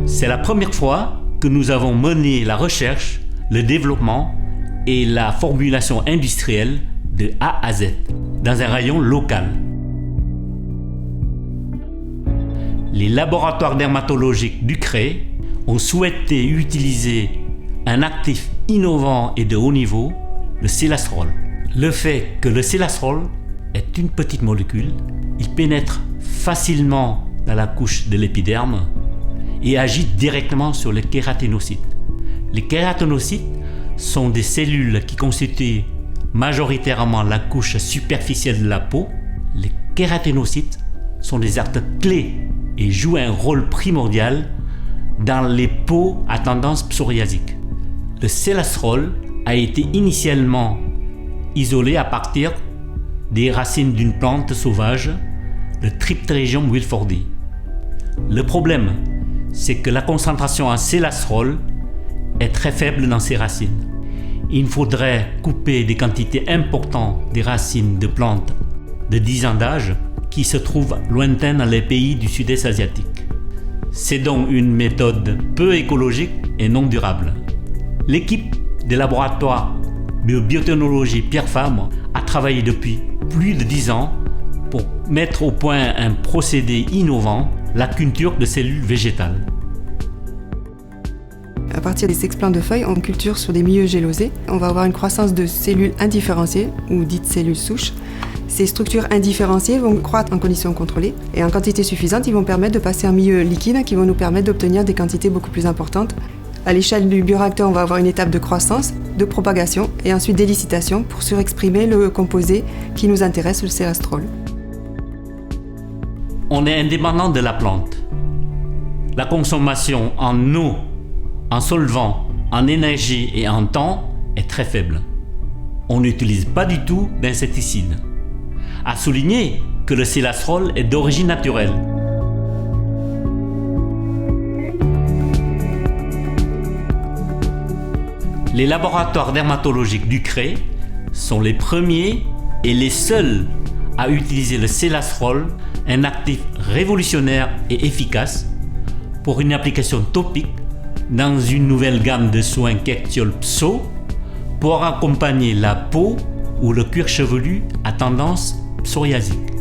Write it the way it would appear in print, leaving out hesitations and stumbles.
C'est la première fois que nous avons mené la recherche, le développement et la formulation industrielle de A à Z dans un rayon local. Les laboratoires dermatologiques du CRE ont souhaité utiliser un actif innovant et de haut niveau, le sélastrol. Le fait que le sélastrol est une petite molécule, il pénètre facilement dans la couche de l'épiderme et agit directement sur les kératinocytes. Les kératinocytes sont des cellules qui constituent majoritairement la couche superficielle de la peau. Les kératinocytes sont des acteurs clés et jouent un rôle primordial dans les peaux à tendance psoriasique. Le sélastrol a été initialement isolé à partir des racines d'une plante sauvage, le Tripterigium wilfordi. Le problème, c'est que la concentration en sélastrol est très faible dans ces racines. Il faudrait couper des quantités importantes des racines de plantes de 10 ans d'âge qui se trouvent lointaines dans les pays du sud-est asiatique. C'est donc une méthode peu écologique et non durable. L'équipe des laboratoires de biotechnologie Pierre Fabre a travaillé depuis plus de 10 ans pour mettre au point un procédé innovant, la culture de cellules végétales. À partir des explants de feuilles, on culture sur des milieux gélosés. On va avoir une croissance de cellules indifférenciées, ou dites cellules souches. Ces structures indifférenciées vont croître en conditions contrôlées et en quantité suffisante, ils vont permettre de passer en milieu liquide qui vont nous permettre d'obtenir des quantités beaucoup plus importantes. À l'échelle du bioréacteur, on va avoir une étape de croissance, de propagation et ensuite d'élicitation pour surexprimer le composé qui nous intéresse, le sélastrol. On est indépendant de la plante. La consommation en eau, en solvant, en énergie et en temps est très faible. On n'utilise pas du tout d'insecticides. À souligner que le sélastrol est d'origine naturelle. Les laboratoires dermatologiques du CRE sont les premiers et les seuls à utiliser le sélastrol, un actif révolutionnaire et efficace pour une application topique dans une nouvelle gamme de soins Kectiol Pso pour accompagner la peau ou le cuir chevelu à tendance psoriasique.